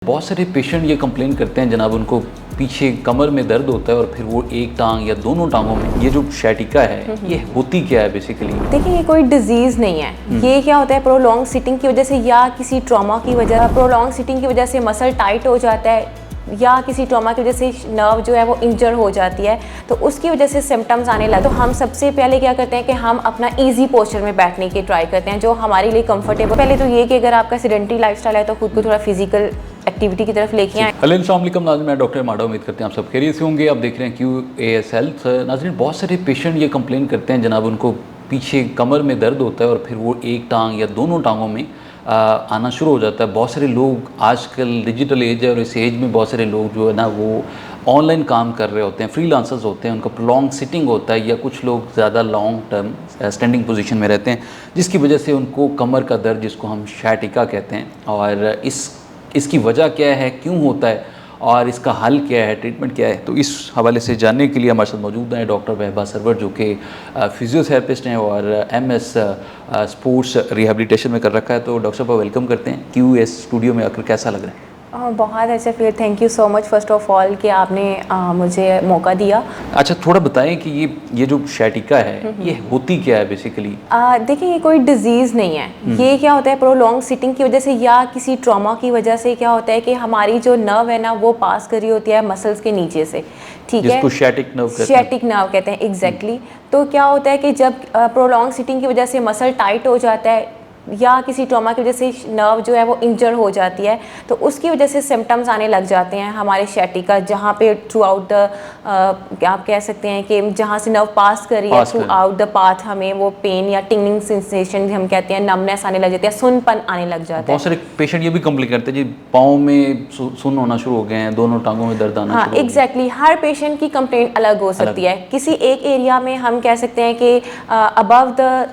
बहुत सारे पेशेंट ये कंप्लेन करते हैं जनाब, उनको पीछे कमर में दर्द होता है और फिर वो एक टांग या दोनों टांगों में ये जो sciatica है ये होती क्या है बेसिकली? देखिए, ये कोई डिजीज़ नहीं है। ये क्या होता है, प्रोलॉन्ग सिटिंग की वजह से या किसी ट्रॉमा की वजह, प्रोलॉन्ग सिटिंग की वजह से मसल टाइट हो जाता है या किसी ट्रॉमा की वजह से नर्व जो है वो इंजर हो जाती है, तो उसकी वजह से सिम्टम्स आने लगे। तो हम सबसे पहले क्या करते हैं कि हम अपना इजी पोस्चर में बैठने की ट्राई करते हैं जो हमारे लिए कंफर्टेबल। पहले तो ये कि अगर आपका सेडेंटरी लाइफस्टाइल है तो खुद को थोड़ा फिजिकल एक्टिविटी की तरफ लेके आए। हेलो अस्सलाम वालेकुम नाज़रीन, मैं डॉक्टर माडा, उम्मीद करते हैं आप सब खैरियत से होंगे। आप देख रहे हैं QAS हेल्थ। नाज़रीन, बहुत सारे पेशेंट ये कंप्लेन करते हैं जनाब, उनको पीछे कमर में दर्द होता है और फिर वो एक टांग या दोनों टांगों में आना शुरू हो जाता है। बहुत सारे लोग, आजकल डिजिटल एज है और इस एज में बहुत सारे लोग जो है ना वो ऑनलाइन काम कर रहे होते हैं, फ्रीलांसर्स होते हैं, उनका प्रोलॉन्ग सिटिंग होता है या कुछ लोग ज़्यादा लॉन्ग टर्म स्टैंडिंग पोजीशन में रहते हैं, जिसकी वजह से उनको कमर का दर्द, जिसको हम sciatica कहते हैं, और इसकी वजह क्या है, क्यों होता है और इसका हल क्या है, ट्रीटमेंट क्या है। तो इस हवाले से जानने के लिए हमारे साथ मौजूद हैं डॉक्टर वहबा सरवर, जो कि फिजियोथेरेपिस्ट हैं और MS स्पोर्ट्स रिहेबिलिटेशन में कर रखा है। तो डॉक्टर साहब वेलकम करते हैं QAS स्टूडियो में आकर, कैसा लग रहा है? बहुत अच्छा फिर, thank you so much first of all कि आपने मुझे मौका दिया। अच्छा, थोड़ा बताएं कि ये जो sciatica है ये होती क्या है बेसिकली? देखिए, ये कोई डिजीज़ नहीं है। ये क्या होता है, प्रोलॉन्ग सिटिंग की वजह से या किसी ट्रॉमा की वजह से क्या होता है कि हमारी जो नर्व है ना वो पास कर रही होती है मसल्स के नीचे से, ठीक है, जिसको sciatic nerve कहते हैं एग्जैक्टली। तो क्या होता है कि जब प्रोलॉन्ग सिटिंग की वजह से मसल टाइट हो जाता है या किसी ट्रॉमा की वजह से नर्व जो है वो इंजर हो जाती है, तो उसकी वजह से सिम्टम्स आने लग जाते हैं हमारे sciatica, जहाँ पे थ्रू आउट द आप कह सकते हैं कि जहाँ से नर्व पास कर रही है थ्रू आउट द पाथ हमें वो पेन या टिंगलिंग सेंसेशन हम कहते हैं, नमनेस आने लग जाती है, सुनपन आने लग जाता है। बहुत सारे पेशेंट ये भी कंप्लेन करते हैं जी, पाँव में सुन होना शुरू हो गए हैं, दोनों टांगों में दर्द आना शुरू हो गया। एग्जैक्टली, हर पेशेंट की कंप्लेंट अलग हो सकती है। किसी एक एरिया में हम कह सकते हैं कि अबव द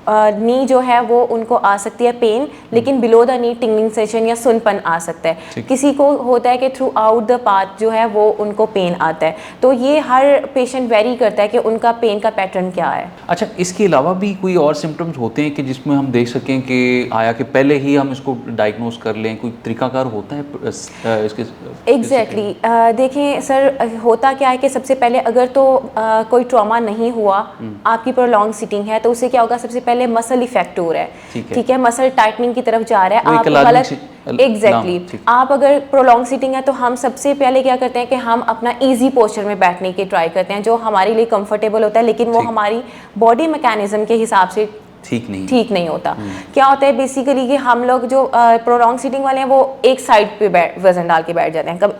नी जो है वो उनको आ सकती है पेन, लेकिन below the knee tingling session या सुनपन आ सकता है। किसी को होता है कि थ्रू आउट द पाथ जो है वो उनको पेन आता है। तो ये हर पेशेंट वेरी करता है कि उनका पेन का पैटर्न क्या है। अच्छा, इसके अलावा भी कोई और सिम्टम्स होते हैं कि जिसमें हम देख सकें कि आया कि पहले ही हम इसको डायग्नोस कर लें, कोई तरीकाकार होता है इसके? एग्जैक्टली, देखें सर, होता क्या है कि सबसे पहले अगर तो कोई ट्रॉमा नहीं हुआ, आपकी प्रोलॉन्ग सिटिंग है, तो उससे क्या होगा, सबसे पहले मसल इफेक्ट हो रहा है, ठीक है, मसल टाइटनिंग की तरफ जा रहा है, आप गलत एग्जैक्टली। आप अगर प्रोलॉन्ग सिटिंग है तो हम सबसे पहले क्या करते हैं कि हम अपना इजी पोस्चर में बैठने की ट्राई करते हैं जो हमारे लिए कंफर्टेबल होता है, लेकिन वो हमारी बॉडी मैकेनिज्म के हिसाब से ठीक नहीं होता। क्या होता है बेसिकली कि हम लोग जो प्रोलॉन्ग सिटिंग वाले हैं वो एक साइड पे वजन डाल के बैठ जाते हैं, कब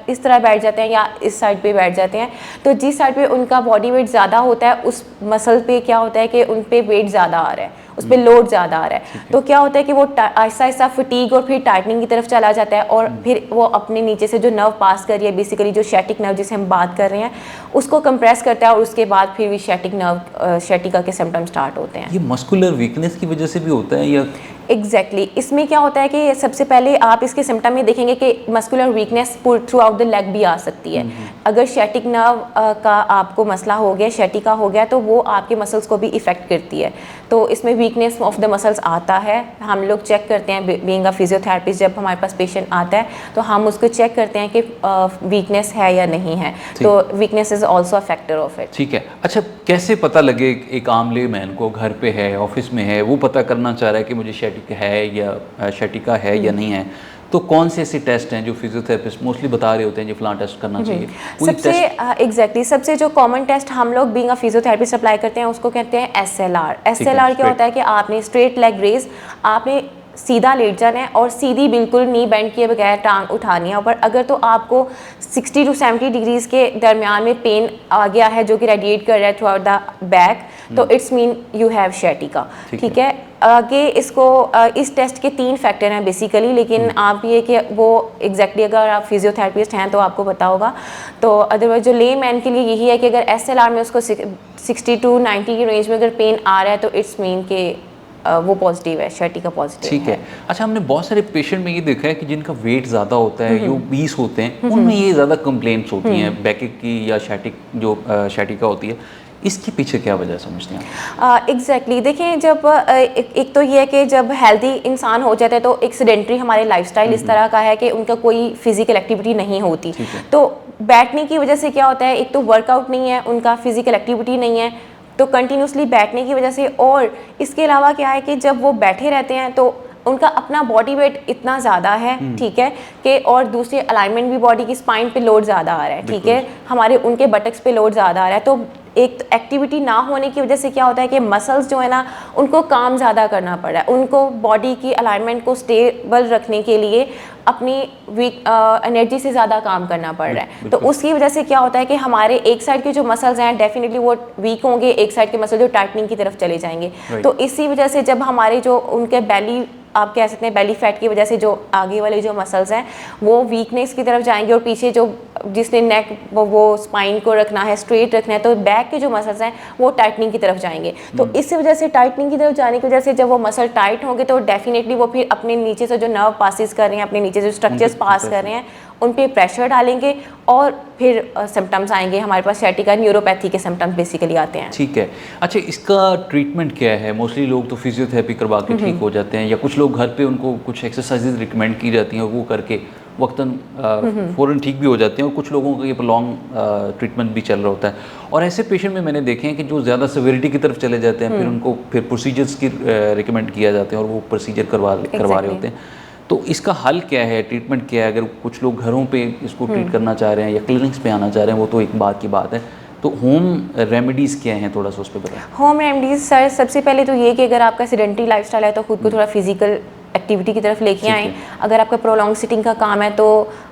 इस तरह बैठ जाते हैं या इस साइड पे बैठ जाते हैं। तो जिस साइड पे उनका बॉडी वेट ज़्यादा होता है उस मसल पे क्या होता है कि उन पे वेट ज़्यादा आ रहा है, उस पर लोड ज़्यादा आ रहा है, तो क्या होता है कि वो आहिस्ता आहिस्ता फटीग और फिर टाइटनिंग की तरफ चला जाता है और फिर वो अपने नीचे से जो नर्व पास कर रही है, बेसिकली जो sciatic नर्व जिसे हम बात कर रहे हैं, उसको कंप्रेस करता है और उसके बाद फिर भी sciatica के सिम्टम्स स्टार्ट होते हैं। ये मस्कुलर वीकनेस की वजह से भी होता है या? एग्जैक्टली, इसमें क्या होता है कि सबसे पहले आप इसके सिम्टम में देखेंगे कि muscular weakness through out the leg भी आ सकती है। अगर sciatic नर्व का आपको मसला हो गया, sciatica हो गया, तो वो आपके मसल्स को भी इफेक्ट करती है। तो इसमें वीकनेस ऑफ द मसल्स आता है। हम लोग चेक करते हैं, बीइंग अ फिजियोथेरेपिस्ट, जब हमारे पास पेशेंट आता है तो हम उसको चेक करते हैं कि वीकनेस है या नहीं है। तो weakness is also a factor of it. ठीक है। अच्छा, कैसे पता लगे एक आम लेमैन को, घर पे है, ऑफिस में है, वो पता करना चाह रहा है कि मुझे sciatica है या नहीं है, तो कौन से ऐसे टेस्ट हैं जो फिजियोथेरेपिस्ट मोस्टली बता रहे होते हैं, जो फलां टेस्ट करना चाहिए? सबसे जो कॉमन टेस्ट हम लोग बीइंग अ फिजियोथेरेपिस्ट अप्लाई करते हैं उसको कहते हैं SLR क्या होता है कि आपने स्ट्रेट लेग रेज, आपने सीधा लेट जाना है और सीधी बिल्कुल नी बेंड किए बगैर टांग उठानी है ऊपर। अगर तो आपको 60 to 70 डिग्रीज के दरमियान में पेन आ गया है जो कि रेडिएट कर रहा है थ्रू आउट द बैक, तो it's mean you have sciatica, ठीक है। आगे इसको इस टेस्ट के 3 फैक्टर हैं बेसिकली, लेकिन आप ये कि वो एग्जैक्टली अगर आप फिजियोथेरेपिस्ट हैं तो आपको पता होगा। तो अदरवाइज जो ले मैन के लिए यही है कि अगर SLR में उसको 60 to 90 की रेंज में अगर पेन आ रहा है तो इट्स मीन के वो पॉजिटिव है, sciatica पॉजिटिव है। ठीक है। अच्छा, हमने बहुत सारे पेशेंट में ये देखा है कि जिनका वेट ज़्यादा होता है, जो 20 होते हैं, उनमें ये ज़्यादा कंप्लेंट्स होती हैं बैक की या sciatica होती है। इसके पीछे क्या वजह समझते हैं आप? एग्जैक्टली देखें, जब एक तो ये है कि जब हेल्दी इंसान हो जाता है तो एक सेडेंट्री हमारे लाइफस्टाइल इस तरह का है कि उनका कोई फिजिकल एक्टिविटी नहीं होती, तो बैठने की वजह से क्या होता है, एक तो वर्कआउट नहीं है, उनका फिजिकल एक्टिविटी नहीं है, तो कंटिन्यूसली बैठने की वजह से, और इसके अलावा क्या है कि जब वो बैठे रहते हैं तो उनका अपना बॉडी वेट इतना ज़्यादा है, ठीक है, कि और दूसरे अलाइनमेंट भी बॉडी की स्पाइन पे लोड ज़्यादा आ रहा है, ठीक है, हमारे उनके बटक्स पे लोड ज़्यादा आ रहा है, तो एक तो एक्टिविटी ना होने की वजह से क्या होता है कि मसल्स जो है ना उनको काम ज़्यादा करना पड़ रहा है, उनको बॉडी की अलाइनमेंट को स्टेबल रखने के लिए अपनी वीक एनर्जी से ज़्यादा काम करना पड़ रहा है, तो उसकी वजह से क्या होता है कि हमारे एक साइड के जो मसल्स हैं डेफिनेटली वो वीक होंगे, एक साइड के मसल जो टाइटनिंग की तरफ चले जाएंगे, तो इसी वजह से जब हमारे जो उनके बेली, आप कह सकते हैं बेली फैट की वजह से जो आगे वाले जो मसल्स हैं वो वीकनेस की तरफ जाएंगे, और पीछे जो जिसने नेक वो स्पाइन को रखना है, स्ट्रेट रखना है, तो बैक के जो मसल्स हैं वो टाइटनिंग की तरफ जाएंगे, तो इसी वजह से टाइटनिंग की तरफ जाने की वजह से जब वो मसल टाइट होंगे तो डेफिनेटली वो फिर अपने नीचे से जो नर्व पासिस कर रहे हैं, अपने नीचे जो स्ट्रक्चर्स पास कर रहे हैं उन पे प्रेशर डालेंगे, और फिर सिम्टम्स आएंगे हमारे पास, सciatica न्यूरोपैथी के सिम्टम्स बेसिकली आते हैं। ठीक है, अच्छा इसका ट्रीटमेंट क्या है? मोस्टली लोग तो फिजियोथेरेपी करवा के ठीक हो जाते हैं, या कुछ लोग घर पे उनको कुछ एक्सरसाइजेज रिकमेंड की जाती हैं, वो करके वक्तन फ़ौरन ठीक भी हो जाते हैं, और कुछ लोगों का ये लॉन्ग ट्रीटमेंट भी चल रहा होता है, और ऐसे पेशेंट में मैंने देखे हैं कि जो ज़्यादा सेवेरिटी की तरफ चले जाते हैं, फिर उनको फिर प्रोसीजर्स की रिकमेंड किया जाते हैं और वो प्रोसीजर करवा रहे होते हैं, तो इसका हल क्या है, ट्रीटमेंट क्या है? अगर कुछ लोग घरों पे इसको ट्रीट करना चाह रहे हैं या क्लिनिक्स पे आना चाह रहे हैं, वो तो एक बात की बात है, तो होम रेमेडीज़ क्या हैं, थोड़ा सा उस पर बताएं। होम रेमेडीज़ सर सबसे पहले तो ये कि अगर आपका सेडेंटरी लाइफस्टाइल है तो खुद को थोड़ा फिजिकल एक्टिविटी की तरफ लेके आएँ, अगर आपका प्रोलॉन्ग सिटिंग का काम है तो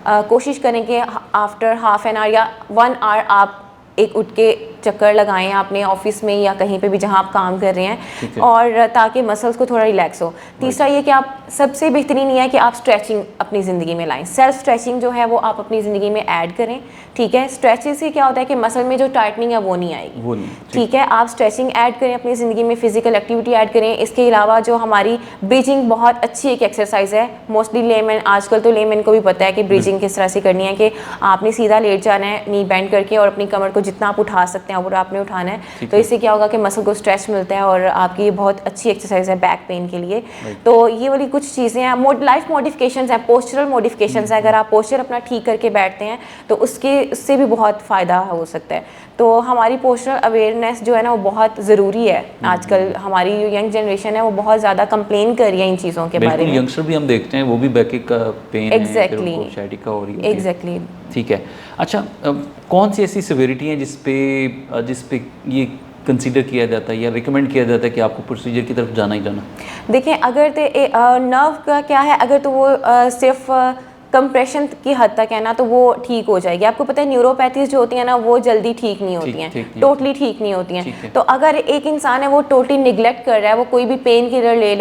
कोशिश करें कि आफ्टर हाफ एन आवर या 1 आवर आप एक उठ के चक्कर लगाएं अपने ऑफिस में या कहीं पे भी जहां आप काम कर रहे हैं, और ताकि मसल्स को थोड़ा रिलैक्स हो। तीसरा ये कि आप सबसे बेहतरीन ये है कि आप स्ट्रेचिंग अपनी ज़िंदगी में लाएं, सेल्फ स्ट्रेचिंग जो है वो आप अपनी ज़िंदगी में ऐड करें, ठीक है। स्ट्रेचिंग से क्या होता है कि मसल में जो टाइटनिंग है वो नहीं आएगी, ठीक है। आप स्ट्रेचिंग ऐड करें अपनी ज़िंदगी में, फिजिकल एक्टिविटी ऐड करें। इसके अलावा जो हमारी ब्रीजिंग बहुत अच्छी एक एक्सरसाइज है, मोस्टली लेमन, आजकल तो लेमन को भी पता है कि ब्रीजिंग किस तरह से करनी है, कि आपने सीधा लेट जाना है नी बैंड करके, और अपनी कमर को जितना आप उठा सकते हैं वो आपने उठाना है, तो इससे क्या होगा कि मसल को स्ट्रेच मिलता है, और आपकी ये बहुत अच्छी एक्सरसाइज है बैक पेन के लिए। तो ये वाली कुछ चीज़ें हैं, लाइफ मॉडिफिकेशंस हैं, पोस्चरल मॉडिफिकेशंस हैं, अगर आप पोस्चर अपना ठीक करके बैठते हैं तो उससे भी बहुत फ़ायदा हो सकता है। तो हमारी पोस्चरल अवेयरनेस जो है ना वो बहुत ज़रूरी है। आजकल हमारी जो यंग जनरेशन है वो बहुत ज़्यादा कंप्लेन कर रही है इन चीज़ों के बारे में। यंगस्टर भी हम देखते हैं वो भी बैक का पेन एग्जैक्टली sciatica हो रही है। एग्जैक्टली ठीक है। अच्छा, कौन सी ऐसी सिविरिटी है जिस पे ये कंसीडर किया जाता है या रिकमेंड किया जाता है कि आपको प्रोसीजर की तरफ जाना ही जाना? देखें, अगर नर्व का क्या है, अगर तो वो सिर्फ कंप्रेशन की हद तक है ना तो वो ठीक हो जाएगी। आपको पता है न्यूरोपैथीज जो होती हैं ना वो जल्दी ठीक नहीं होती हैं, टोटली ठीक नहीं होती हैं। तो अगर एक इंसान है वो टोटली निगलेक्ट कर रहा है, वो कोई भी पेन किलर ले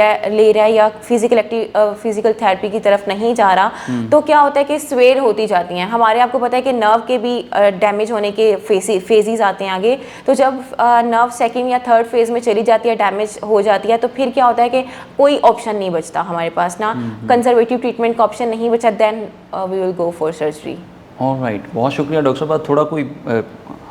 रहा है या फिजिकल थेरेपी की तरफ नहीं जा रहा, तो क्या होता है कि स्वेर होती जाती हैं हमारे। आपको पता है कि नर्व के भी डैमेज होने के फेजेस आते हैं आगे, तो जब नर्व सेकेंड या थर्ड फेज में चली जाती है, डैमेज हो जाती है, तो फिर क्या होता है कि कोई ऑप्शन नहीं बचता हमारे पास ना, कंजर्वेटिव ट्रीटमेंट का ऑप्शन नहीं बचा, then we will go for surgery. Alright, बहुत शुक्रिया डॉक्टर साहब। थोड़ा कोई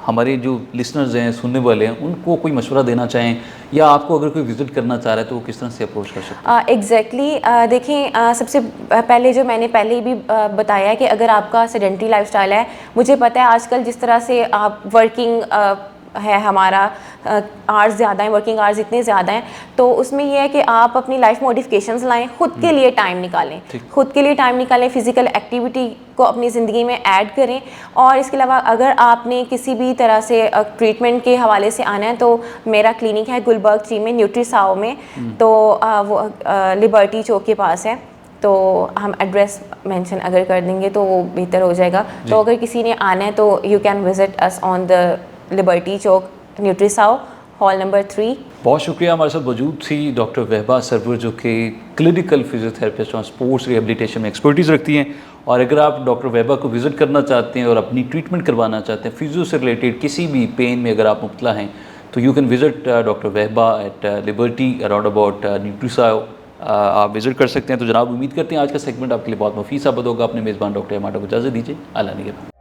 हमारे जो लिसनर्स हैं, सुनने वाले हैं, उनको कोई मशवरा देना चाहें, या आपको अगर कोई विजिट करना चाह रहा है तो वो किस तरह से अप्रोच कर सकते हैं? एग्जैक्टली देखें, सबसे पहले जो मैंने पहले ही भी बताया है कि अगर आपका सेडेंटरी लाइफस्टाइल है, मुझे पता है आजकल जिस तरह से आप वर्किंग है, हमारा आवर्स ज़्यादा हैं, वर्किंग आवर्स इतने ज़्यादा हैं, तो उसमें यह है कि आप अपनी लाइफ मॉडिफिकेशंस लाएं, खुद के लिए टाइम निकालें, खुद के लिए टाइम निकालें, फिजिकल एक्टिविटी को अपनी ज़िंदगी में ऐड करें। और इसके अलावा अगर आपने किसी भी तरह से ट्रीटमेंट के हवाले से आना है तो मेरा क्लिनिक है गुलबर्ग 3 में, न्यूट्रीसाओ में, तो वो लिबर्टी चौक के पास है, तो हम एड्रेस मेंशन अगर कर देंगे तो वो बेहतर हो जाएगा। तो अगर किसी ने आना है तो you can visit us on the liberty Chowk, न्यूट्रीसाओ, हॉल नंबर 3। बहुत शुक्रिया। हमारे साथ मौजूद थी डॉक्टर वहबा सरवर, जो कि क्लिनिकल फिजियोथेरेपिस्ट और स्पोर्ट्स रिहेबिलिटेशन में एक्सपर्टीज़ रखती हैं। और अगर आप डॉक्टर वहबा को विज़िट करना चाहते हैं और अपनी ट्रीटमेंट करवाना चाहते हैं, फिजियो से रिलेटेड किसी भी पेन में अगर आप मुब्तला हैं, तो you can visit doctor Wahba at liberty around about न्यूट्रीसाओ। आप विज़िट कर सकते हैं। तो जनाब, उम्मीद करते हैं आज का सेगमेंट आपके लिए बहुत मुफीद साबित होगा। अपने मेज़बान डॉक्टर माटा को इजाज़त दीजिए। अल्लाह निगहबान।